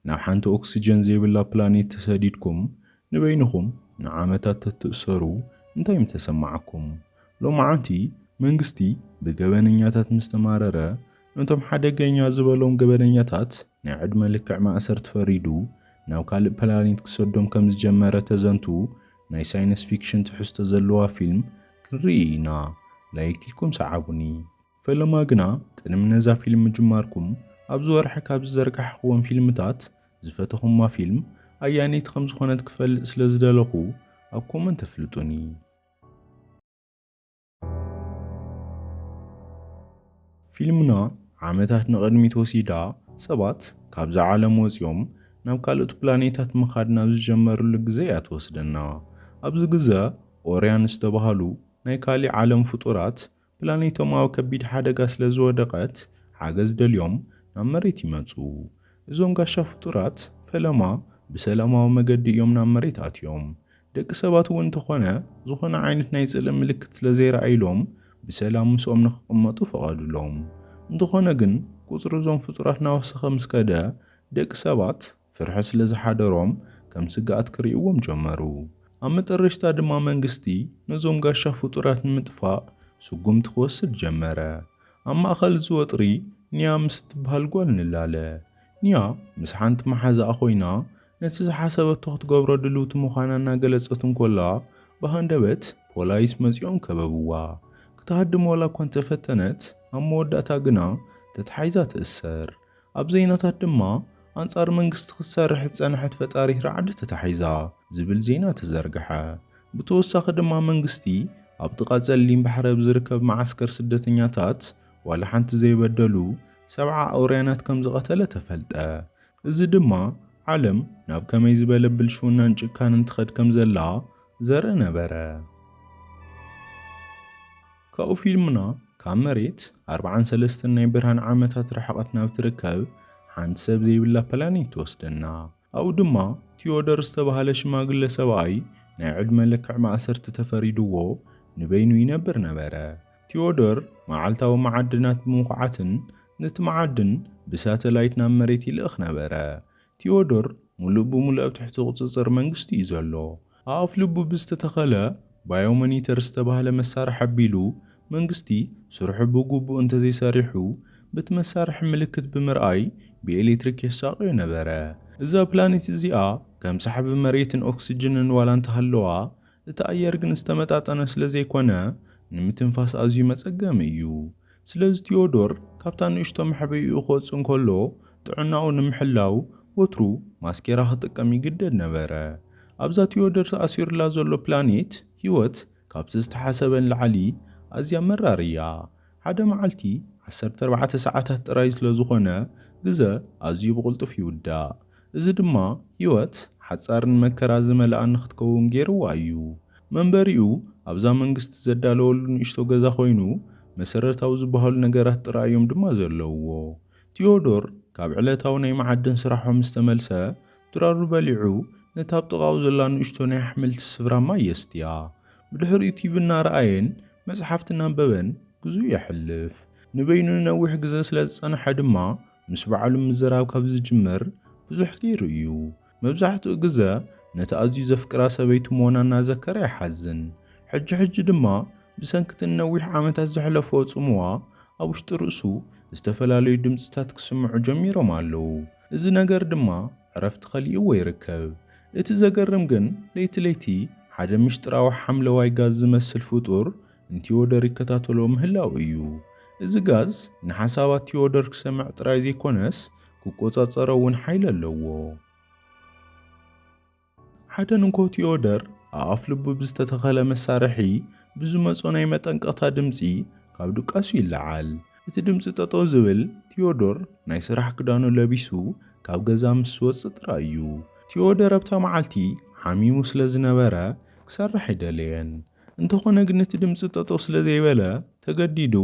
ናብ ሓንቲ ኦክሲጅን ዘይብላ ፕላኔት ተሰዲድኩም ንበይንኹም ንዓመታት ተትእሰሩ እንታይ ምተሰማዓኩም? ሎማዓንቲ መንግስቲ ብገበነኛታት ምስተማረረ ነቶም ሓደገኛ ዝበሎም ገበነኛታት ናይ ዕድመ ልክዕ ማእሰር ተፈሪዱ ናብ ካልእ ፕላኔት ክሰዶም ከም ዝጀመረ ተዘንቱ ናይ ሳይንስ ፊክሽን ትሕዝቶ ዘለዋ ፊልም ክንርኢ ኢና። ላይክ ኢልኩም ሰዓቡኒ። ፈለማ ግና ቅድሚ ነዛ ፊልም ምጅማርኩም ኣብ ዝወርሐ ካብ ዝዘርጋሕኽዎም ፊልምታት ዝፈተኹማ ፊልም ኣያነይቲ ከም ዝኾነት ክፈልጥ ስለ ዝደለኹ ኣብ ኮመንት ተፍልጡኒ። ፊልምና ዓመታት ንቕድሚት ወሲዳ ሰባት ካብዛ ዓለም ወፂኦም ናብ ካልኦት ፕላኔታት ምኻድ ናብ ዝጀመሩሉ ግዜ እያ ትወስደና። ኣብዚ ግዜ ኦርያን ዝተባሃሉ ናይ ካሊእ ዓለም ፍጡራት ፕላኔቶም ኣብ ከቢድ ሓደጋ ስለ ዝወደቐት ሓገዝ ደልዮም ናብ መሬት ይመፁ። እዞም ጋሻ ፍጡራት ፈለማ ብሰላማዊ መገዲ እዮም ናብ መሬት ኣትዮም። ደቂ ሰባት እውን እንተኾነ ዝኾነ ዓይነት ናይ ጽልእ ምልክት ስለ ዘይረኣይሎም ብሰላም ምስኦም ንኽቕመጡ ፈቐዱሎም። እንተኾነ ግን ቁፅሪ እዞም ፍጡራት ናወሰኸ ምስ ከደ ደቂ ሰባት ፍርሒ ስለ ዝሓደሮም ከም ስጋኣት ክርእይዎም ጀመሩ። ኣብ መጨረሽታ ድማ መንግስቲ ነዞም ጋሻ ፍጡራት ንምጥፋእ ስጉምቲ ክወስድ ጀመረ። ኣብ ማእኸል እዚ ወጥሪ ኒያ ምስ ትበሃል ጓል ንላለ። ኒያ ምስ ሓንቲ መሓዛኣ ኮይና ነቲ ዝሓሰበቶ ክትገብሮ ድልውቲ ምዃና እናገለጸት እንኮላ ብሃንደበት ፖላይስ መፂኦም ከበብዋ። ክትሃድም ዋላ እኳ እንተፈተነት ኣብ መወዳእታ ግና ተታሒዛ ትእሰር። ኣብ ዜናታት ድማ ኣንጻር መንግስቲ ክሰርሕ ዝጸንሐት ፈጣሪ ረዓዲ ተታሒዛ ዝብል ዜና ተዘርግሐ። ብተወሳኺ ድማ መንግስቲ ኣብ ጥቓ ጸሊም ባሕሪ ዝርከብ ማዓስከር ስደተኛታት ዋላ ሓንቲ ዘይበደሉ 70 ኣውርያናት ከም ዝቐተለ ተፈልጠ። እዚ ድማ ዓለም ናብ ከመይ ዝበለ ብልሽውናን ጭካንን ትኸድ ከም ዘላ ዘርኢ ነበረ። ካብኡ ፊልምና ካብ መሬት 43 ናይ ብርሃን ዓመታት ርሕቐት ናብ ትርከብ ሓንቲ ሰብ ዘይብላ ፕላኔት ትወስደና። ኣብኡ ድማ ቲዮዶር ዝተባሃለ ሽማግለ ሰብኣይ ናይ ዕድመ ልክዕ ማእሰርቲ ተፈሪድዎ ንበይኑ ይነብር ነበረ። ቲዮዶር መዓልታዊ መዓድናት ብምኹዓትን ነቲ መዓድን ብሳተላይት ናብ መሬት ይልእኽ ነበረ። ቲዮዶር ሙሉእ ብሙሉእ ኣብ ትሕቲ ቁፅፅር መንግስቲ እዩ ዘሎ። ኣብ ኣፍ ልቡ ብዝተተኸለ ባዮሞኒተር ዝተባሃለ መሳርሒ ኣቢሉ መንግስቲ ስርሑ ብግቡእ እንተዘይሰሪሑ በቲ መሳርሒ ምልክት ብምርኣይ ብኤሌክትሪክ የሳቅዮ ነበረ። እዛ ፕላኔት እዚኣ ከም ሰሓቢ መሬትን ኦክሲጅንን ዋላ እንተሃለዋ እቲ ኣየር ግን ዝተመጣጠነ ስለ ዘይኮነ ንምትንፋስ ኣዝዩ መጸገሚ እዩ። ስለዚ ቲዮዶር ካብታ ንእሽቶ መሕበይኡ ክወፅእ እንከሎ ጥዕናኡ ንምሕላው ወትሩ ማስኬራ ክጥቀም ይግደድ ነበረ። ኣብዛ ቲዮዶር ተኣሲሩላ ዘሎ ፕላኔት ህይወት ካብቲ ዝተሓሰበን ላዕሊ ኣዝያ መራር እያ። ሓደ መዓልቲ 14 ሰዓታት ጥራይ ስለ ዝኾነ ግዜ ኣዝዩ ብቕልጡፍ ይውዳእ። እዚ ድማ ህይወት ሓጻርን መከራ ዝመልኣ ንኽትከውን ገይርዋ እዩ። መንበሪኡ ኣብዛ መንግስቲ ዘዳለወሉ ንእሽቶ ገዛ ኮይኑ መሰረታዊ ዝበሃሉ ነገራት ጥራዮም ድማ ዘለውዎ። ቲዮዶር ካብ ዕለታዊ ናይ መዓድን ስራሖም ዝተመልሰ ድራሩ በሊዑ ነታ ኣብ ጥቓኡ ዘላ ንእሽቶ ናይ ኣሕምልቲ ስፍራማ የስትያ። ብድሕሪኡ ቲቪ እናረኣየን መጽሓፍቲ እናንበበን ግዜኡ የሕልፍ። ንበይኑ ነዊሕ ግዜ ስለ ዝጸንሐ ድማ ምስ በዓሉ ምዝራብ ካብ ዝጅምር ብዙሕ ገይሩ እዩ። መብዛሕትኡ ግዜ ነቲ ኣዝዩ ዘፍቅራ ሰበይቱ ሞና እናዘከረ ይሓዝን። ሕጂ ድማ ብሰንኪ ነዊሕ ዓመታት ዘሕለፈዎ ጽምዋ ኣብ ውሽጢ ርእሱ ዝተፈላለዩ ድምጽታት ክስምዑ ጀሚሮም ኣለዉ። እዚ ነገር ድማ ዕረፍቲ ኸሊእዎ ይርከብ። እቲ ዘገርም ግን ለይቲ ሓደ ምስጢራዊ ሓምለዋይ ጋዝ ዝመስል ፍጡር ንቲዮዶር ይከታተሎ ምህላው እዩ። እዚ ጋዝ ንሓሳባት ቲዮዶር ክሰምዕ ጥራይ ዘይኮነስ ክቆጻጸሮ እውን ሓይሊ ኣለዎ። ሓደ ንንኮ ቲዮዶር ኣብ ኣፍ ልቡ ብዝተተኸለ መሳርሒ ብዝመጾ ናይ መጠንቀቕታ ድምፂ ካብ ድቃሱ ይለዓል። እቲ ድምፂ ጠጠው ዝብል ቲዮዶር ናይ ስራሕ ክዳኑ ለቢሱ ካብ ገዛ ምስ ወፅእ ጥራይ እዩ። ቲዮዶር ኣብታ መዓልቲ ሓሚሙ ስለ ዝነበረ ክሰርሕ ይደለየን። እንተኾነ ግን እቲ ድምፂ ጠጠው ስለ ዘይበለ ተገዲዱ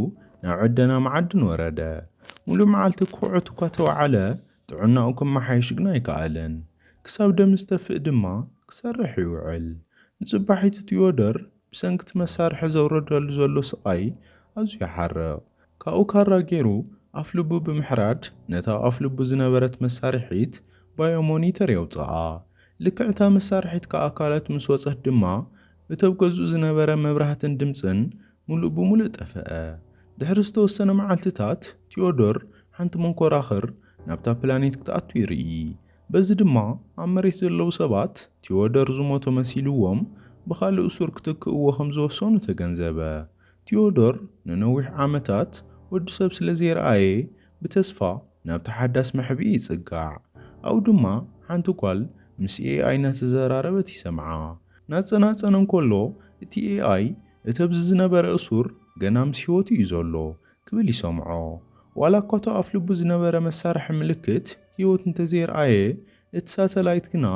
ናብ ዕደና መዓድን ወረደ። ሙሉእ መዓልቲ ክውዕት እኳ ተወዓለ ጥዕናኡ ከመሓይሽ ግን ኣይከኣለን። ክሳብ ደም ዝተፍእ ድማ ክሰርሕ ይውዕል። ንጽባሒቱ ቲዮዶር ብሰንኪ መሳርሒ ዘውረደሉ ዘሎ ስቃይ ኣዝዩ ይሓርቕ። ካብኡ ካራ ገይሩ ኣፍ ልቡ ብምሕራድ ነታ ኣፍ ልቡ ዝነበረት መሳርሒት ባዮሞኒተር የውፅኣ ልክዕታ መሳርሒት ከኣካላት ምስ ወፀት ድማ እተብ ገዝኡ ዝነበረ መብራህትን ድምፅን ሙሉእ ብሙሉእ ጠፍአ። ድሕሪ ዝተወሰነ መዓልትታት ቴዎዶር ሓንቲ መንኮራኽር ናብታ ፕላኔት ክትኣቱ ይርኢ። በዚ ድማ ኣብ መሬት ዘለዉ ሰባት ቴዎዶር ዝሞቶ መሲልዎም ብኻልእ እሱር ክትክእዎ ከም ዝወሰኑ ተገንዘበ። ቴዎዶር ንነዊሕ ዓመታት ወዲ ሰብ ስለ ዘይረኣየ ብተስፋ ናብ ተሓዳስ መሕቢኢ ይጽጋዕ። ኣብኡ ድማ ሓንቲ ጓል ምስ ኤኣይ እናተዘራረበት ይሰምዓ። ናጸናጸነ እንከሎ እቲ ኤኣይ እቲ ኣብዚ ዝነበረ እሱር ገና ምስ ህይወቱ እዩ ዘሎ ክብል ይሰምዖ። ዋላ እኳ ኣብ ልቡ ዝነበረ መሳርሒ ምልክት ህይወት እንተዘይረኣየ እቲ ሳተላይት ግና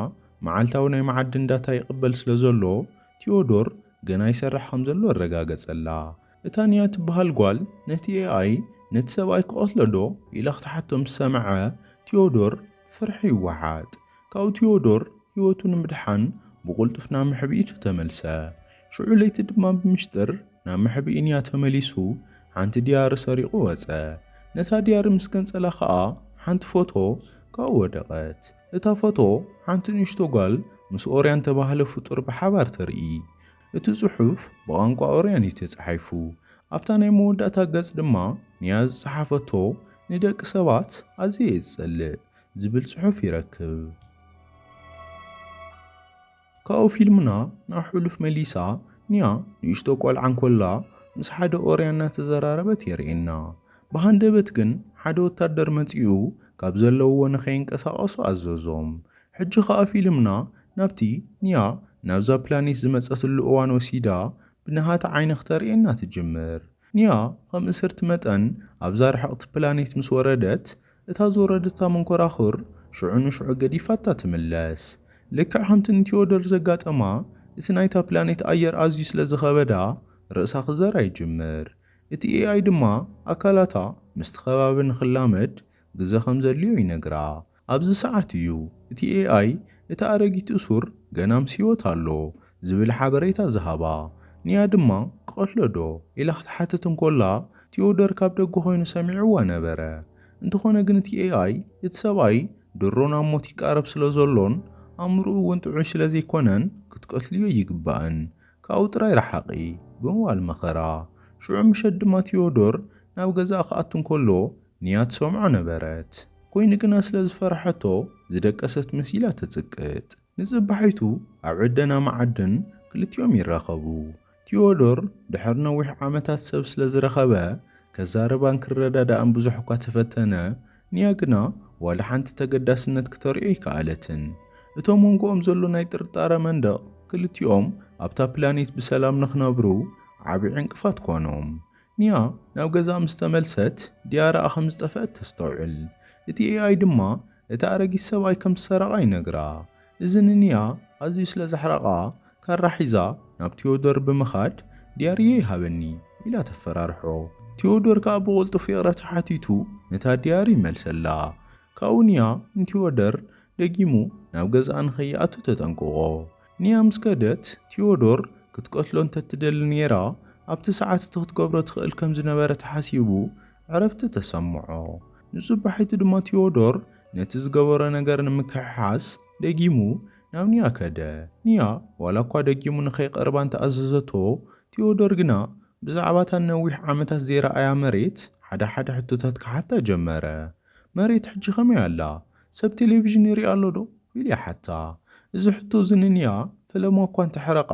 መዓልታዊ ናይ መዓድን ዳታ ይቕበል ስለ ዘሎ ቴዎዶር ገና ይሰርሕ ከም ዘሎ ኣረጋገጸላ። እታ ንያ ትበሃል ጓል ነቲ ኤኣይ ነቲ ሰብኣይ ክቐትሎ ዶ ኢላ ክትሓቶ ምስ ሰምዐ ቴዎዶር ፍርሒ ይወሓጥ። ካብኡ ቴዎዶር ህይወቱ ንምድሓን ብቑልጡፍ ናብ ምሕቢኢቱ ተመልሰ። ሽዑ ለይቲ ድማ ብምሽጥር ናብ ምሕቢኢ ንያ ተመሊሱ ሓንቲ ዲያሪ ሰሪቑ ወፀ። ነታ ዲያሪ ምስ ገንጸላ ኸኣ ሓንቲ ፎቶ ካብኡ ወደቐት። እታ ፎቶ ሓንቲ ንእሽቶ ጓል ምስ ኦርያን ተባህለ ፍጡር ብሓባር ተርኢ። እቲ ጽሑፍ ብቋንቋ ኦርያን እዩ ተጻሒፉ። ኣብታ ናይ መወዳእታ ገጽ ድማ ንያ ዝጸሓፈቶ ንደቂ ሰባት ኣዝየ ዝጸልእ ዝብል ጽሑፍ ይረክብ። ካብኡ ፊልምና ናብ ሕሉፍ መሊሳ ንያ ንእሽቶ ቆልዓ እንኮላ ምስ ሓደ ኦርያን እናተዘራረበት የርእየና። ብሃንደበት ግን ሓደ ወታደር መጺኡ ካብ ዘለውዎ ንኸይንቀሳቐሱ ኣዘዞም። ሕጂ ኸኣ ፊልምና ናብቲ ንያ ናብዛ ፕላኔት ዝመጸትሉ እዋን ወሲዳ ብንሃታ ዓይነ ክተርእየና ትጅምር። ንያ ከም እስርቲ መጠን ኣብዛ ርሕቕቲ ፕላኔት ምስ ወረደት እታ ዝወረደታ መንኮራኹር ሽዑ ንሽዑ ገዲፋታ ትምለስ። ልክዕ ከምቲ ንቴዎዶር ዘጋጠማ እቲ ናይታ ፕላኔት ኣየር ኣዝዩ ስለ ዝኸበዳ ርእሳ ክዘራ ይጅምር። እቲ ኤኣይ ድማ ኣካላታ ምስቲ ከባቢ ንኽላመድ ግዜ ከም ዘድልዮ ይነግራ። ኣብዚ ሰዓት እዩ እቲ ኤኣይ እቲ ኣረጊት እሱር ገና ምስ ህይወት ኣሎ ዝብል ሓበሬታ ዝሃባ። ንያ ድማ ክቐትሎ ዶ ኢላ ክትሓትት እንኮላ ቴዎዶር ካብ ደገ ኮይኑ ሰሚዕዋ ነበረ። እንተኾነ ግን እቲ ኤኣይ እቲ ሰብኣይ ድሮ ናብ ሞት ይቃረብ ስለ ዘሎን ኣእምሮኡ እውን ጥዑይ ስለ ዘይኮነን ክትቀትልዮ ይግባእን ካብኡ ጥራይ ረሓቒ ብምባል መኸራ። ሽዑ ምሸት ድማ ቴዎዶር ናብ ገዛእ ክኣቱ እንከሎ ንያ ትሰምዖ ነበረት። ኮይኑ ግና ስለ ዝፈርሐቶ ዝደቀሰት መሲላ ተጽቅጥ። ንጽባሒቱ ኣብ ዕደና መዓድን ክልቲኦም ይራኸቡ። ቴዎዶር ድሕሪ ነዊሕ ዓመታት ሰብ ስለ ዝረኸበ ከዛረባን ክረዳዳእን ብዙሕ እኳ ተፈተነ ንያ ግና ዋላ ሓንቲ ተገዳስነት ክተርእዮ ይከኣለትን። እቶም መንጎኦም ዘሎ ናይ ጥርጣረ መንደቕ ክልቲኦም ኣብታ ፕላኔት ብሰላም ንኽነብሩ ዓብዪ ዕንቅፋት ኮኖም። ንያ ናብ ገዛ ምስ ተመልሰት ዲያራኣ ከም ዝጠፍአት ተስተውዕል። እቲ ኤኣይ ድማ እቲ ኣረጊት ሰብኣይ ከም ዝሰረቓ ይነግራ። እዚ ንንያ ኣዝዩ ስለ ዘሕረቓ ካራ ሒዛ ናብ ቴዎዶር ብምኻድ ዲያርየ ይሃበኒ ኢላ ተፈራርሖ። ቴዎዶር ከዓ ብቑልጡፍ የቕረ ተሓቲቱ ነታ ዲያሪ ይመልሰላ። ካብኡ ንያ ንቴዎዶር ደጊሙ ናብ ገዛኣ ንኸይኣቱ ተጠንቅቖ። ንያ ምስ ከደት ቴዎዶር ክትቀትሎ እንተትደሊ ነይራ ኣብቲ ሰዓት እቲ ክትገብሮ ትኽእል ከም ዝነበረ ተሓሲቡ ዕረፍቲ ተሰምዖ። ንጽባሒቱ ድማ ቴዎዶር ነቲ ዝገበሮ ነገር ንምክሕሓስ ደጊሙ ናብ ንያ ከደ። ንያ ዋላ እኳ ደጊሙ ንኸይቐርባ እንተኣዘዘቶ ቴዎዶር ግና ብዛዕባታ ነዊሕ ዓመታት ዘይረኣያ መሬት ሓደ ሕቶታት ክሓታ ጀመረ። መሬት ሕጂ ኸመይ ኣላ? ሰብ ቴሌቪዥን ይርኢ ኣሎ ዶ ኢሉ ይሓታ። እዚ ሕቶ እዚ ንንያ ፈለማ እኳ እንተሕረቓ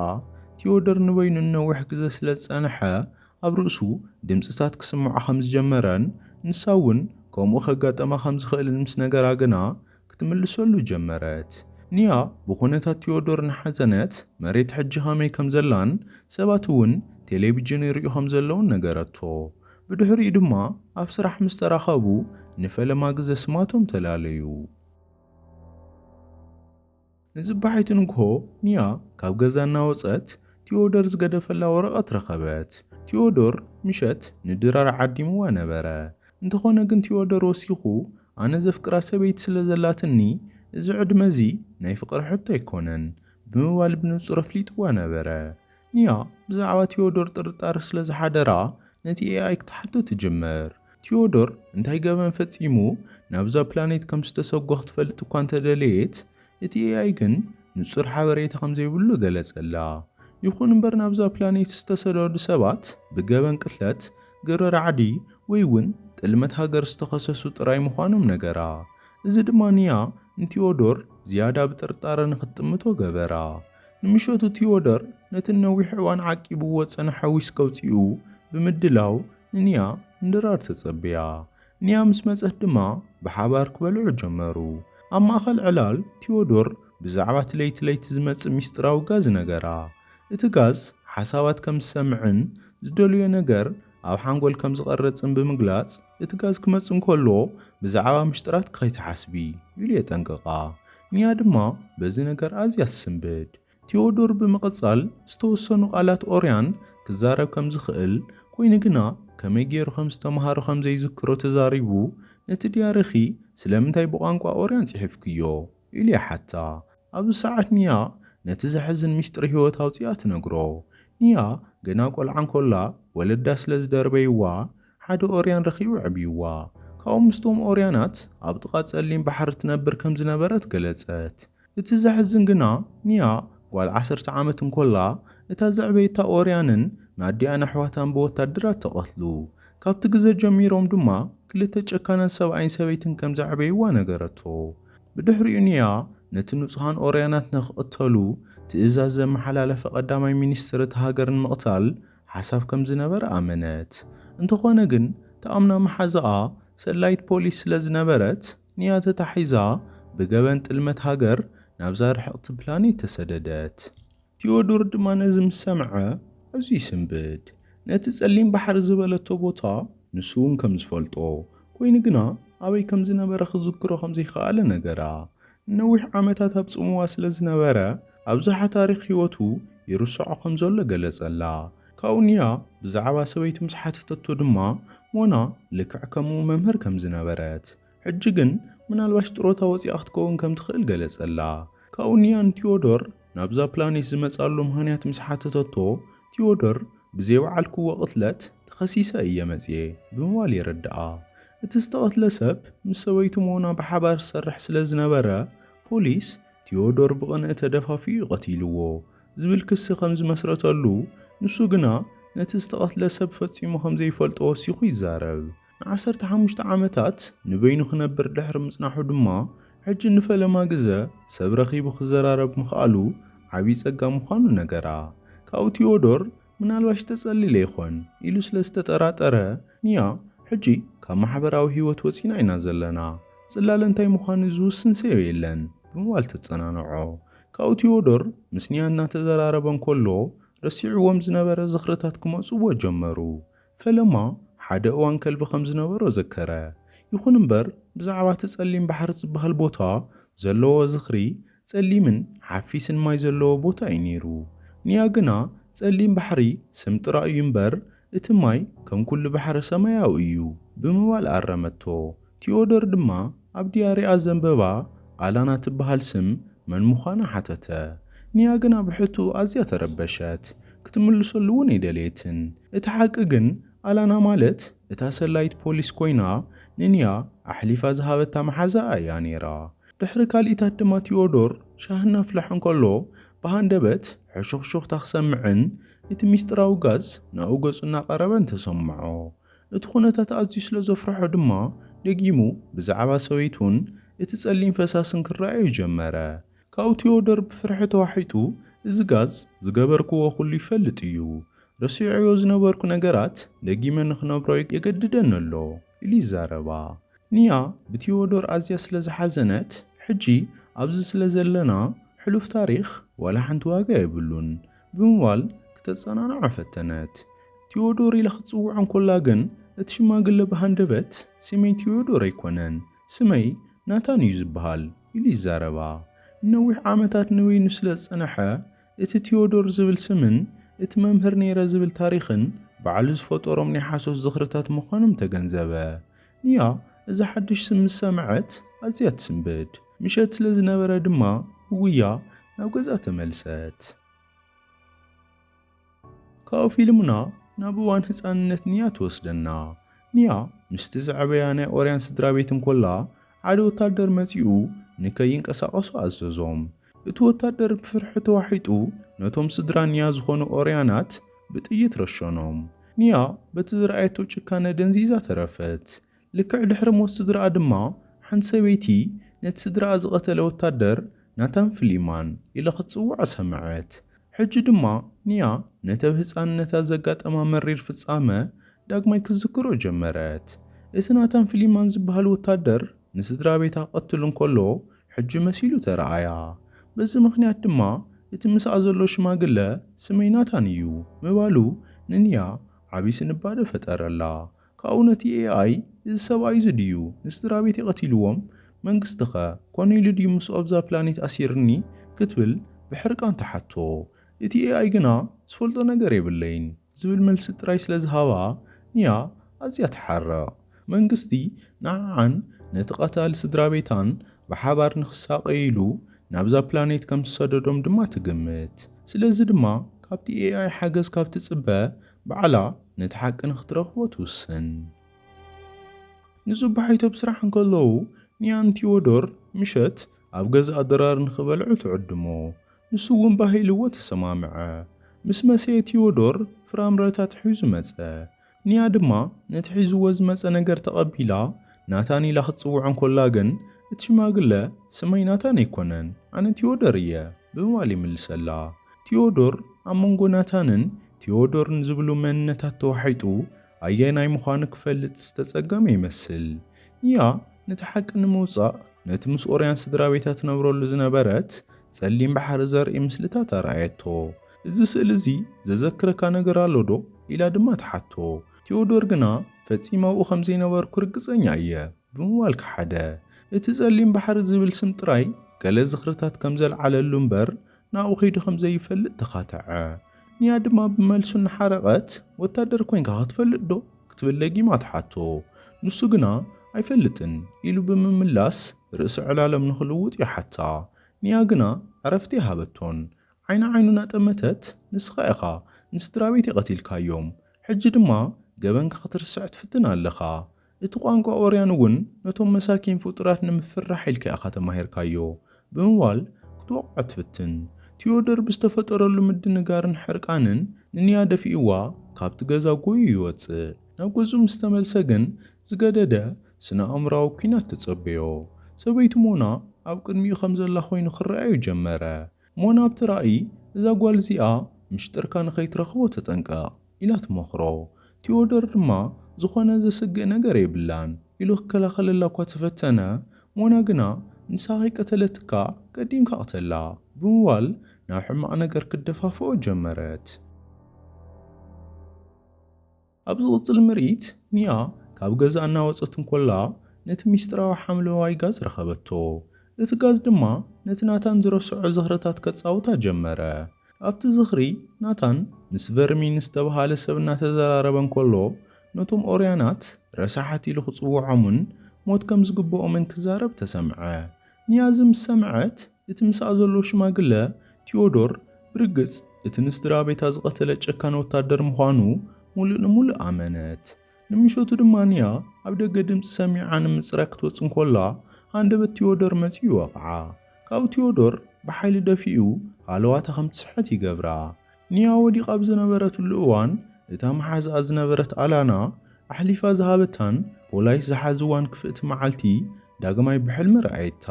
ቴዎዶር ንበይኑ ነዊሕ ግዜ ስለ ዝጸንሐ ኣብ ርእሱ ድምፅታት ክስምዖ ከም ዝጀመረን ንሳ እውን ከምኡ ከጋጠማ ከም ዝኽእልን ምስ ነገራ ግና ክትምልሰሉ ጀመረት። ንያ ብኹነታት ቴዎዶር ንሓዘነት መሬት ሕጂ ኸመይ ከም ዘላን ሰባት እውን ቴሌቪዥን ይሪኡ ከም ዘለውን ነገረቶ። ብድሕሪኡ ድማ ኣብ ስራሕ ምስ ተራኸቡ ንፈለማ ግዜ ስማቶም ተላለዩ። ንጽባሒቱ ንግሆ ንያ ካብ ገዛ እናወፀት ቴዎዶር ዝገደፈላ ወረቐት ረኸበት። ቴዎዶር ምሸት ንድራር ዓዲምዋ ነበረ። እንተኾነ ግን ቴዎዶር ወሲኹ ኣነ ዘፍቅራ ሰበይቲ ስለ ዘላትኒ እዚ ዕድመ እዚ ናይ ፍቕሪ ሕቶ ኣይኮነን ብምባል ብንጹር ኣፍሊጥዋ ነበረ። ንያ ብዛዕባ ቴዎዶር ጥርጣሪ ስለ ዝሓደራ ነቲ ኤኣይ ክትሓቶ ትጅምር። ቲዮዶር እንታይ ገበን ፈጺሙ ናብዛ ፕላኔት ከም ዝተሰጎኽ ትፈልጥ እኳ እንተደለየት እቲ AI ግን ንጹር ሓበሬታ ከም ዘይብሉ ገለጸላ። ይኹን እምበር ናብዛ ፕላኔት ዝተሰደዱ ሰባት ብገበን ቅትለት ግብረ ራዕዲ ወይ እውን ጥልመት ሃገር ዝተኸሰሱ ጥራይ ምዃኖም ነገራ። እዚ ድማ ንያ ንቲዮዶር ዝያዳ ብጥርጣረ ንኽጥምቶ ገበራ። ንምሸቱ ቲዮዶር ነቲ ነዊሕ እዋን ዓቂብዎ ጸንሐ ዊስኪ ከውፂኡ ብምድላው ንንያ እንድራር ተጸብያ። ንያ ምስ መጸት ድማ ብሓባር ክበልዑ ጀመሩ። ኣብ ማእኸል ዕላል ቲዮዶር ብዛዕባ ለይቲ ዝመጽእ ሚስጥራዊ ጋዝ ነገራ። እቲ ጋዝ ሓሳባት ከም ዝሰምዕን ዝደልዮ ነገር ኣብ ሓንጎል ከም ዝቐረጽን ብምግላጽ እቲ ጋዝ ክመጽእ እንከሎ ብዛዕባ ምስጢራት ከይተሓስቢ ኢሉ የጠንቅቓ። ንያ ድማ በዚ ነገር ኣዝያ ትስንብድ። ቲዮዶር ብምቕጻል ዝተወሰኑ ቃላት ኦርያን ክዛረብ ከም ዝኽእል ኮይኑ ግና ከመይ ገይሩ ከም ዝተምሃሮ ከም ዘይዝክሮ ተዛሪቡ ነቲ ዲያርኺ ስለምንታይ ብቋንቋ ኦርያን ጽሒፍክዮ ኢሉ ይሓታ። ኣብዚ ሰዓት ንያ ነቲ ዘሕዝን ሚስጥሪ ህይወት ኣውፂኣ ትነግሮ። ንያ ገና ቆልዓ እንኮላ ወለዳ ስለ ዝደርበይዋ ሓደ ኦርያን ረኺቡ ዕብይዋ። ካብኦም ምስቶም ኦርያናት ኣብ ጥቓ ጸሊም ባሕሪ ትነብር ከም ዝነበረት ገለጸት። እቲ ዘሕዝን ግና ንያ ጓል 10 ዓመት እንኮላ እታ ዘዕበይታ ኦርያንን ማዲኣን ኣሕዋታን ብወታደራት ተቐትሉ። ካብቲ ግዜ ጀሚሮም ድማ ክልተ ጨካናት ሰብኣይን ሰበይትን ከም ዘዕበይዋ ነገረቶ። ብድሕሪኡ ንያ ነቲ ንጹሃን ኦርያናት ንኽቕተሉ ትእዛዝ ዘመሓላለፈ ቀዳማይ ሚኒስትር እቲ ሃገርን ምቕታል ሓሳብ ከም ዝነበረ ኣመነት። እንተኾነ ግን ተኣምና መሓዛኣ ሰላይት ፖሊስ ስለ ዝነበረት ንያ ተታሒዛ ብገበን ጥልመት ሃገር ናብዛ ርሕቕቲ ፕላኔት ተሰደደት። ቲዮዶር ድማ ነዚ ምስ ሰምዐ ኣዝዩ ይስንብድ። ነቲ ጸሊም ባሕሪ ዝበለቶ ቦታ ንሱ እውን ከም ዝፈልጦ ኮይኑ ግና ኣበይ ከም ዝነበረ ክዝክሮ ከም ዘይከኣለ ነገራ። ነዊሕ ዓመታት ኣብ ጽምዋ ስለ ዝነበረ ኣብዝሓ ታሪኽ ህይወቱ ይርስዖ ከም ዘሎ ገለጸላ። ካብኡ ንያ ብዛዕባ ሰበይቲ ምስ ሓተተቶ ድማ ሞና ልክዕ ከምኡ መምህር ከም ዝነበረት ሕጂ ግን ምናልባሽ ጥሮታ ወፂኣ ክትከውን ከም ትኽእል ገለጸላ። ካብኡ ንያ ንቲዮዶር ናብዛ ፕላኔት ዝመጻሉ ምኽንያት ምስ ሓተተቶ ቲዮዶር ብዘይ በዓልክዎ ቅትለት ተኸሲሰ እየ መጽየ ብምባል የረድኣ። እቲ ዝተቐትለ ሰብ ምስ ሰበይቱ ሞና ብሓባር ዝሰርሕ ስለ ዝነበረ ፖሊስ ቲዮዶር ብቕንዕ ተደፋፊኡ ይቐቲልዎ ዝብል ክሲ ከም ዝመስረተሉ ንሱ ግና ነቲ ዝተቐትለ ሰብ ፈጺሙ ከም ዘይፈልጦ ወሲኹ ይዛረብ። ን15 ዓመታት ንበይኑ ክነብር ድሕሪ ምጽናሑ ድማ ሕጂ ንፈለማ ግዜ ሰብ ረኺቡ ክዘራረብ ምኽኣሉ ዓብዪ ጸጋ ምዃኑ ነገራ። ካብኡ ቲዮዶር ምናልባሽ ተጸሊለ ይኾን ኢሉ ስለ ዝተጠራጠረ ንያ ሕጂ ካብ ማሕበራዊ ህይወት ወፂና ኢና ዘለና ጽላለ እንታይ ምዃኑ ዝውስን ሰብ የለን ብምባል ተጸናንዖ። ካብኡ ቲዮዶር ምስ ንያ እናተዘራረበ እንከሎ ረሲዕዎም ዝነበረ ዝኽርታት ክመጽዎ ጀመሩ። ፈለማ ሓደ እዋን ከልቢ ከም ዝነበሮ ዘከረ። ይኹን እምበር ብዛዕባ እቲ ጸሊም ባሕሪ ዝበሃል ቦታ ዘለዎ ዝኽሪ ጸሊምን ሓፊስን ማይ ዘለዎ ቦታ እዩ ነይሩ። ንያ ግና ጸሊም ባሕሪ ስም ጥራይ እዩ እምበር እቲ ማይ ከም ኩሉ ባሕሪ ሰማያዊ እዩ ብምባል ኣረመቶ። ቲዮዶር ድማ ኣብ ዲያሪኣ ዘንበባ ኣላና ትበሃል ስም መን ምዃና ሓተተ። ንያ ግና ብሕቱ ኣዝያ ተረበሸት። ክትምልሰሉ እውን ኣይደልየትን። እቲ ሓቂ ግን ኣላና ማለት እታ ሰላይት ፖሊስ ኮይና ንንያ ኣሕሊፋ ዝሃበታ መሓዛ እያ ነይራ። ድሕሪ ካልኢታት ድማ ቲዮዶር ሻህ እናፍልሕ እንከሎ ብሃንደበት ሕሹኽሹኽታ ክሰምዕን እቲ ሚስጥራዊ ጋዝ ናብኡ ገጹ እናቐረበን ተሰምዖ። እቲ ኩነታት ኣዝዩ ስለ ዘፍርሖ ድማ ደጊሙ ብዛዕባ ሰበይቱን እቲ ጸሊም ፈሳስን ክረኣዩ ጀመረ። ካብኡ ቲዮዶር ብፍርሒ ተዋሒጡ እዚ ጋዝ ዝገበርክዎ ኩሉ ይፈልጥ እዩ ረሲዕዮ ዝነበርኩ ነገራት ደጊመ ንኽነብሮ የገድደን ኣሎ ኢሉ ይዛረባ። ንያ ብቲዮዶር ኣዝያ ስለ ዝሓዘነት ሕጂ ኣብዚ ስለ ዘለና ሕሉፍ ታሪኽ ዋላ ሓንቲ ዋጋ የብሉን ብምባል ክተጸናንዖ ፈተነት። ቲዮዶር ኢላ ክትጽውዖ እንከላ ግን እቲ ሽማግለ ብሃንደበት ስመይ ቲዮዶር ኣይኮነን ስመይ ናታን እዩ ዝበሃል ኢሉ ይዛረባ። ነዊሕ ዓመታት ንበይኑ ስለ ዝጸንሐ እቲ ቲዮዶር ዝብል ስምን እቲ መምህር ነይረ ዝብል ታሪኽን ባዕሉ ዝፈጠሮም ናይ ሓሶት ዝኽርታት ምዃኖም ተገንዘበ። ንያ እዛ ሓድሽ ስም ምስ ሰምዐት ኣዝያ ትስንብድ። ምሸት ስለ ዝነበረ ድማ ብጉያ ናብ ገዛ ተመልሰት። ካብ ፊልምና ናብ እዋን ህፃንነት ንያ ትወስደና። ንያ ምስቲ ዝዕበያ ናይ ኦርያን ስድራ ቤት እንኮላ ሓደ ወታደር መጺኡ ንከይንቀሳቐሱ ኣዘዞም። እቲ ወታደር ብፍርሒ ተዋሒጡ ነቶም ስድራ ንያ ዝኾኑ ኦርያናት ብጥይት ረሸኖም። ንያ በቲ ዝረኣየቶ ጭካነ ደንዚዛ ተረፈት። ልክዕ ድሕሪ ሞት ስድራኣ ድማ ሓንቲ ሰበይቲ ነቲ ስድራኣ ዝቐተለ ወታደር ናታን ፍሊማን ኢላ ክትጽውዖ ሰምዐት። ሕጂ ድማ ንያ ነቲ ኣብ ህፃንነታ ዘጋጠማ መሪር ፍጻመ ዳግማይ ክዝክሮ ጀመረት። እቲ ናታን ፍሊማን ዝበሃል ወታደር ንስድራ ቤታ ቀትሉ እንከሎ ሕጂ መሲሉ ተረኣያ። በዚ ምኽንያት ድማ እቲ ምስኣ ዘሎ ሽማግለ ስመይ ናታን እዩ ምባሉ ንንያ ዓብዪ ስንባደ ፈጠረላ። ካብኡ ነቲ ኤኣይ እዚ ሰብኣይ እዚ ድዩ ንስድራ ቤት ይቐቲልዎም መንግስቲ ኸ ኮነ ኢሉ ድዩ ምስኡ ኣብዛ ፕላኔት ኣሲርኒ ክትብል ብሕርቃን ተሓቶ። እቲ ኤኣይ ግና ዝፈልጦ ነገር የብለይን ዝብል መልሲ ጥራይ ስለ ዝሃባ ንያ ኣዝያ ተሓርቕ። መንግስቲ ንዓዓን ነቲ ቀታሊ ስድራ ቤታን ብሓባር ንኽሳቀይሉ ናብዛ ፕላኔት ከም ዝሰደዶም ድማ ትግምት። ስለዚ ድማ ካብቲ ኤኣይ ሓገዝ ካብ ትጽበ በዓላ ነቲ ሓቂ ንኽትረኽቦ ትውስን። ንጽባሕ ኢቶ ብስራሕ እንከለዉ ንያን ቲዎዶር ምሸት ኣብ ገዛ ኣደራር ንኽበልዑ ትዕድሞ። ንሱ እውን ባሂልዎ ተሰማምዐ። ምስ መሰየ ቲዎዶር ፍራምረታት ሒዙ መጸ። ንያ ድማ ነቲ ሒዝዎ ዝመጸ ነገር ተቐቢላ ናታን ኢላ ክትጽውዖ እንከላ ግን እቲ ሽማግለ ስመይ ናታን ኣይኮነን ኣነ ቲዎዶር እየ ብምባል ይምልሰላ። ቲዎዶር ኣብ መንጎ ናታንን ቲዎዶርን ዝብሉ መንነታት ተዋሒጡ ኣየናይ ምዃኑ ክፈልጥ ዝተጸገመ ይመስል። ንያ ነቲ ሓቂ ንምውጻእ ነቲ ምስ ኦርያን ስድራ ቤታ ትነብረሉ ዝነበረት ጸሊም ባሕሪ ዘርኢ ምስልታት ኣረኣየቶ። እዚ ስእሊ እዚ ዘዘክረካ ነገር ኣሎ ዶ ኢላ ድማ ተሓቶ። ቲዎዶር ግና ፈጺመው ከም ዘይነበርኩ ርግጸኛ እየ ብምባል ክሓደ። እቲ ጸሊም ባሕሪ ዝብል ስም ጥራይ ገለ ዝኽርታት ከም ዘለዓለሉ እምበር ናብኡ ኸይዱ ከም ዘይፈልጥ ተኻተዐ። ንያ ድማ ብመልሱ እናሓረቐት ወታደር ኮይንካ ክትፈልጥ ዶ ክትብል ለጊማ ተሓቶ። ንሱ ግና ኣይፈልጥን ኢሉ ብምምላስ ርእሲ ዕላሎም ንኽልውጥ ይሓታ። ንያ ግና ዕረፍቲ ሃበቶን ዓይና ዓይኑ ናጠመተት ንስኻ ኢኻ ንስድራ ቤት ይቐቲልካዮም ሕጂ ድማ ገበንካ ክትርስዕ ትፍትን ኣለኻ። እቲ ቋንቋ ኦርያን እውን ነቶም መሳኪን ፍጡራት ንምፍራሕ ኢልካ ኢኻ ተማሂርካዮ ብምባል ክትወቕዖ ትፍትን። ቲዎዶር ብዝተፈጠረሉ ምድንጋርን ሕርቃንን ንንያ ደፊእዋ ካብቲ ገዛ ጎዩ ይወፅእ። ናብ ገዙ ምስ ተመልሰ ግን ዝገደደ ስነ ኣእምራዊ ኩናት ተጸበዮ። ሰበይቱ ሞና ኣብ ቅድሚኡ ከም ዘላ ኮይኑ ክረኣዩ ጀመረ። ሞና ኣብቲ ራእይ እዛ ጓል እዚኣ ምሽጥርካ ንኸይትረኽቦ ተጠንቀቕ ኢላ ትመኽሮ። ቲዎዶር ድማ ዝኾነ ዘስግእ ነገር የብላን ኢሉ ክከላኸለላ እኳ ተፈተነ። ሞና ግና ንሳኺ ቀተለትካ ቀዲምካ ቅተላ ብምባል ናብ ሕማቕ ነገር ክደፋፍኦ ጀመረት። ኣብ ዝቕጽል ምርኢት ንያ ካብ ገዛ እናወፀት እንኮላ ነቲ ሚስጥራዊ ሓምለዋይ ጋዝ ረኸበቶ። እቲ ጋዝ ድማ ነቲ ናታን ዝረስዖ ዝኽርታት ከጻውታ ጀመረ። ኣብቲ ዝኽሪ ናታን ምስ ቨርሚን ዝተባሃለ ሰብ እናተዘራረበ እንከሎ ነቶም ኦርያናት ረሳሓት ኢሉ ክጽውዖምን ሞት ከም ዝግብኦምን ክዛረብ ተሰምዐ። ንያ እዚ ምስ ሰምዐት እቲ ምስኣ ዘሎ ሽማግለ ቲዎዶር ብርግጽ እቲ ንስድራ ቤታ ዝቐተለ ጨካነ ወታደር ምዃኑ ሙሉእ ንሙሉእ ኣመነት። ንምሸቱ ድማ ንያ ኣብ ደገ ድምፂ ሰሚዓ ንምፅራቅ ክትወፅ እንኮላ ሃንደበት ቲዎዶር መጺኡ ወቕዓ። ካብኡ ቲዎዶር ብሓይሊ ደፊኡ ሃለዋታ ከም ትስሕት ይገብራ። ንያ ወዲቓ ኣብ ዝነበረትሉ እዋን እታ መሓዝኣ ዝነበረት ኣላና ኣሕሊፋ ዝሃበታን ፖላይስ ዝሓዝዋን ክፍእቲ መዓልቲ ዳግማይ ብሕልሚ ረኣየታ።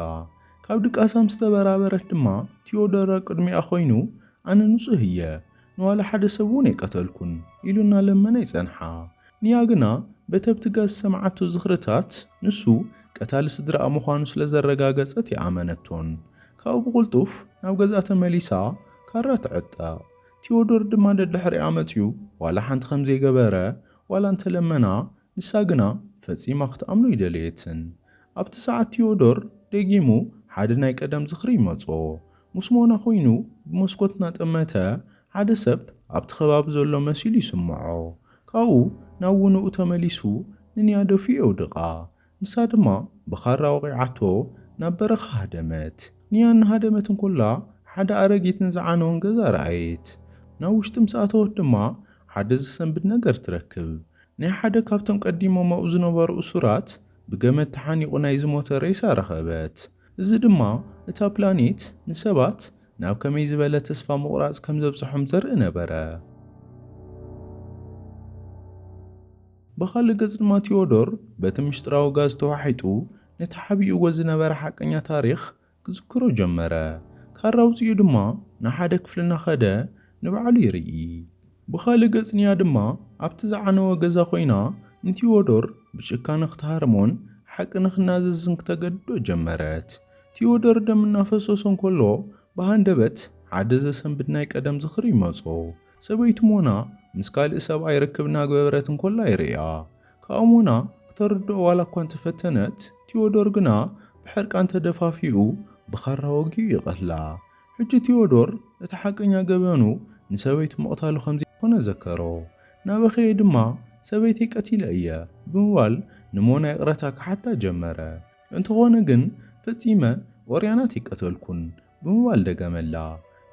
ካብ ድቃሳ ምስ ተበራበረት ድማ ቲዎዶር ቅድሚኣ ኮይኑ ኣነ ንጹህ እየ ንዋላ ሓደ ሰብ እውን ኣይቀተልኩን ኢሉ እናለመነ ይጸንሓ። ንያ ግና በተብቲ ጋዝ ሰማዓቶ ዝኽርታት ንሱ ቀታሊ ስድራኣ ምዃኑ ስለ ዘረጋገጸት ይኣመነቶን። ካብኡ ብቕልጡፍ ናብ ገዛ ተመሊሳ ካራ ትዕጠቕ። ቲዎዶር ድማ ደድሕሪኣ መጺኡ ዋላ ሓንቲ ከም ዘይገበረ ዋላ እንተለመና ንሳ ግና ፈጺማ ክትኣምኖ ይደልየትን። ኣብቲ ሰዓት ቲዎዶር ደጊሙ ሓደ ናይ ቀደም ዝኽሪ ይመጾ። ምስ ሞና ኮይኑ ብመስኮት እናጠመተ ሓደ ሰብ ኣብቲ ከባቢ ዘሎ መሲሉ ይስምዖ። ካብኡ ናብ ውንኡ ተመሊሱ ንንያ ደፊኡ የውድቓ። ንሳ ድማ ብኻራ ወቂዓቶ ናብ በረኻ ሃደመት። ንያ እናሃደመት እንኮላ ሓደ ኣረጊትን ዝዓነወን ገዛ ረኣየት። ናብ ውሽጢ ምስ ኣተወት ድማ ሓደ ዘሰንብድ ነገር ትረክብ። ናይ ሓደ ካብቶም ቀዲሞም ኣብኡ ዝነበሩ እሱራት ብገመድ ተሓኒቑ ናይ ዝሞተ ሬሳ ረኸበት። እዚ ድማ እታ ፕላኔት ንሰባት ናብ ከመይ ዝበለ ተስፋ ምቑራጽ ከም ዘብጽሖም ዘርኢ ነበረ። ብኻልእ ገጽ ድማ ቴዎዶር በቲ ምሽጥራዊ ጋዝ ተዋሒጡ ነቲ ሓቢኡዎ ዝነበረ ሓቀኛ ታሪኽ ክዝክሮ ጀመረ። ካራ ውፅኡ ድማ ንሓደ ክፍሊ እናኸደ ንባዕሉ ይርኢ። ብኻልእ ገጽ ንያ ድማ ኣብቲ ዝዓነወ ገዛ ኮይና ንቴዎዶር ብጭካነ ክትሃርሞን ሓቂ ንኽናዘዝን ክተገድዶ ጀመረት። ቴዎዶር ደም እናፈሰሶ እንከሎ ብሃንደበት ሓደ ዘሰንብድ ናይ ቀደም ዝኽሪ ይመጾ። ሰበይቲ ሞና ምስ ካልእ ሰብኣይ ርክብ እናገበረት እንከላ ይርያ። ካብኡ ሞና ክተርድኦ ዋላ እኳ እንተፈተነት ቴዎዶር ግና ብሕርቃን ተደፋፊኡ ብኻራ ወጊኡ ይቐትላ። ሕጂ ቴዎዶር እቲ ሓቀኛ ገበኑ ንሰበይቲ ምቕታሉ ከምዘይኮነ ዘከሮ። ናበኸየ ድማ ሰበይተይ ቀቲለ እየ ብምባል ንሞና ይቕረታ ክሓታ ጀመረ። እንተኾነ ግን ፈጺመ ወርያናት ይቀተልኩን ብምባል ደገመላ።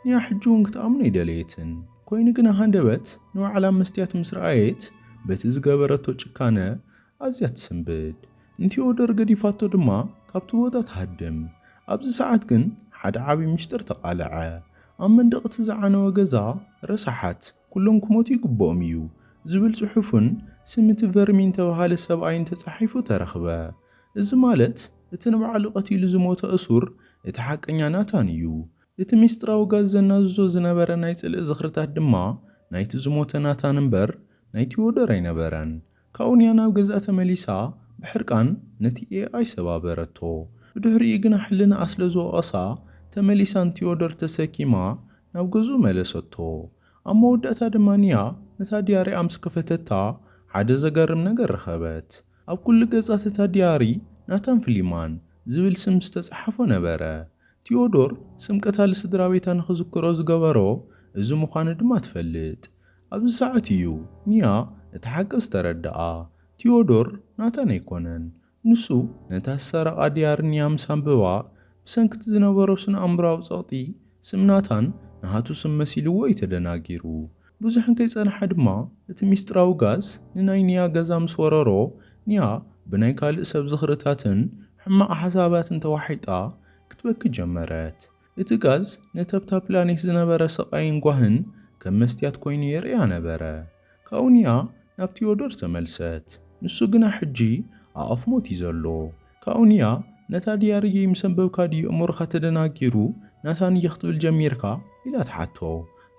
ንያ ሕጂ እውን ክትኣምኖ ይደለየትን ኮይኑ ግና ሃንደበት ንባዕላ መስትያት ምስ ረኣየት በቲ ዝገበረቶ ጭካነ ኣዝያ ትስንብድ። ንቴዎዶር ገዲፋቶ ድማ ካብቲ ቦታ ትሃድም። ኣብዚ ሰዓት ግን ሓደ ዓብዪ ምስጢር ተቓልዐ። ኣብ መንደቕ እቲ ዝዓነወ ገዛ ረሳሓት ኩሎም ክሞቱ ይግብኦም እዩ ዝብል ጽሑፍን ስም እቲ ቨርሚን ተባሃለ ሰብኣይን ተጻሒፉ ተረኽበ። እዚ ማለት እቲ ንባዕሉ ቀቲሉ ዝሞተ እሱር እቲ ሓቀኛ ናታን እዩ። እቲ ምስጢራዊ ጋዝ ዘናዝዞ ዝነበረ ናይ ጽልእ ዝኽርታት ድማ ናይቲ ዝሞተ ናታን እምበር ናይ ቴዎዶር ኣይነበረን። ካብኡ ንያ ናብ ገዛ ተመሊሳ ብሕርቃን ነቲ ኤኣይ ሰባበረቶ። ብድሕሪኡ ግና ሕልናኣ ስለ ዝወቐሳ ተመሊሳ ንቴዎዶር ተሰኪማ ናብ ገዝኡ መለሰቶ። ኣብ መወዳእታ ድማ ንያ ነታ ዲያሪ ምስ ከፈተታ ሓደ ዘገርም ነገር ረኸበት። ኣብ ኩሉ ገጻት እታ ዲያሪ ናታን ፍሊማን ዝብል ስም ዝተጻሕፎ ነበረ። ቴዎዶር ስም ቀታሊ ስድራ ቤታ ንኽዝክሮ ዝገበሮ እዚ ምዃኑ ድማ ትፈልጥ። ኣብዚ ሰዓት እዩ ንያ እቲ ሓቂ ዝተረድኣ። ቴዎዶር ናታን ኣይኮነን። ንሱ ነታ ዝሰረቓ ዲያሪ ንያ ምስ ኣንብባ ብሰንኪቲ ዝነበሮ ስነ ኣእምሮኣዊ ጸቕጢ ስም ናታን ንሃቱ ስም መሲልዎ እዩ ተደናጊሩ። ብዙሕን ከይጸንሐ ድማ እቲ ምስጢራዊ ጋዝ ንናይ ንያ ገዛ ምስ ወረሮ ንያ ብናይ ካልእ ሰብ ዝኽርታትን ሕማቕ ሓሳባትን ተዋሒጣ ክትበኪ ጀመረት። እቲ ጋዝ ነተብታ ፕላኔት ዝነበረ ስቓይን ጓህን ከም መስትያት ኮይኑ የርእያ ነበረ። ካብኡ ንያ ናብ ቴዎዶር ተመልሰት። ንሱ ግና ሕጂ ኣፍ ሞት እዩ ዘሎ። ካብኡ ንያ ነታ ዲያርየ ምስ ኣንበብካ ድዩ እሙርኻ ተደናጊሩ ናታን እየ ክትብል ጀሚርካ ኢላ ትሓቶ።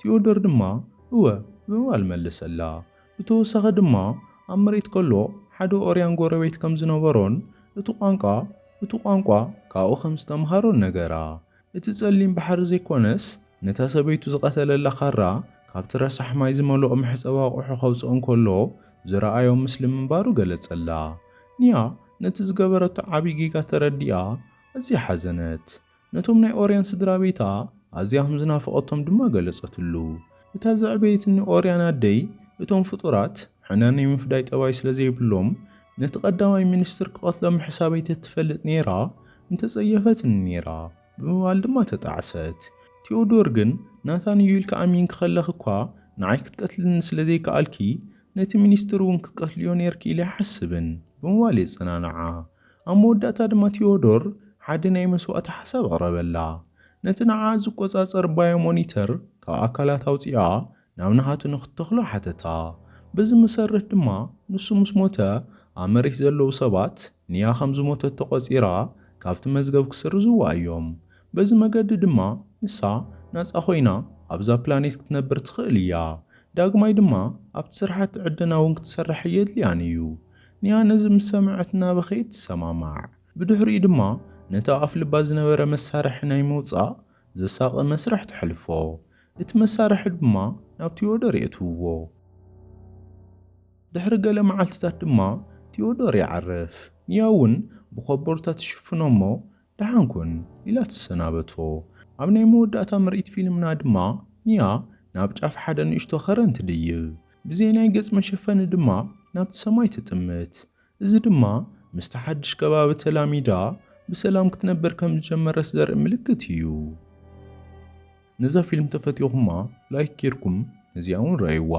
ቴዎዶር ድማ እወ ብምባል መለሰላ። ብተወሳኺ ድማ ኣብ መሬት ከሎ ሓደ ኦርያን ጎረቤት ከም ዝነበሮን እቲ ቋንቋ ካብኡ ከም ዝተምሃሮን ነገራ። እቲ ጸሊም ባሕሪ ዘይኮነስ ነታ ሰበይቱ ዝቐተለላ ካራ ካብቲ ረሳሕ ማይ ዝመልኦ መሕፀቢ ኣቑሑ ከውፅኦ እንከሎ ዝረኣዮም ምስሊ ምንባሩ ገለጸላ። ንያ ነቲ ዝገበረቶ ዓብዪ ጌጋ ተረዲኣ ኣዝያ ሓዘነት። ነቶም ናይ ኦርያን ስድራ ቤታ ኣዝያ ከም ዝናፈቐቶም ድማ ገለጸትሉ። እታ ዘዕበየትኒ ኦርያን ኣደይ እቶም ፍጡራት ሕናነይ ምፍዳይ ጠባይ ስለ ዘይብሎም ነቲ ቀዳማይ ሚኒስትር ክቐትሎም ሕሳበይተ ትፈልጥ ነይራ እንተጸየፈትኒ ነይራ ብምባል ድማ ተጣዕሰት። ቴዎዶር ግን ናታን እዩ ኢልካ ኣሚንክ ከለኽ እኳ ንዓይ ክትቀትልኒ ስለ ዘይከኣልኪ ነቲ ሚኒስትር እውን ክትቀትልዮ ነርኪ ኢለ ይሓስብን ብምባል የጸናንዓ። ኣብ መወዳእታ ድማ ቴዎዶር ሓደ ናይ መስዋእቲ ሓሳብ ኣቕረበላ። ነቲ ንዓ ዝቆጻጸር ባዮሞኒተር ካብ ኣካላት ኣውፂኣ ናብ ናሃቱ ንኽተኽሎ ሓተታ። በዚ መሰረት ድማ ንሱ ምስ ሞተ ኣብ መሬት ዘለዉ ሰባት ንያ ከም ዝሞተት ተቖፂራ ካብቲ መዝገብ ክስርዝዋ እዮም። በዚ መገዲ ድማ ንሳ ናጻ ኮይና ኣብዛ ፕላኔት ክትነብር ትኽእል እያ። ዳግማይ ድማ ኣብቲ ስራሕቲ ዕድና እውን ክትሰርሕ የድልያን እዩ። ንያ ነዚ ምስ ሰምዐት እናበኸየት ትሰማማዕ። ብድሕሪኡ ድማ ነቲ ኣፍ ልባ ዝነበረ መሳርሒ ናይ ምውፃእ ዘሳቐ መስርሕ ትሕልፎ። እቲ መሳርሒ ድማ ናብ ቴዎዶር የእትውዎ። ድሕሪ ገለ መዓልትታት ድማ ቴዎዶር ይዓርፍ። ንያ እውን ብኸበርታት ትሽፍኖ እሞ ደሓንኩን ኢላ ትሰናበቶ። ኣብ ናይ መወዳእታ ምርኢት ፊልምና ድማ ንያ ናብ ጫፍ ሓደ ንእሽቶ ኸረን ትድይብ። ብዘይ ገጽ መሸፈኒ ድማ ናብቲ ሰማይ ትጥምት። እዚ ድማ ምስቲ ሓድሽ ከባቢ ተላሚዳ ብሰላም ክትነብር ከም ዝጀመረት ዘርኢ ምልክት እዩ። ነዛ ፊልም ተፈቲኹማ ላይክ ጌርኩም ነዚኣ እውን ረእይዋ።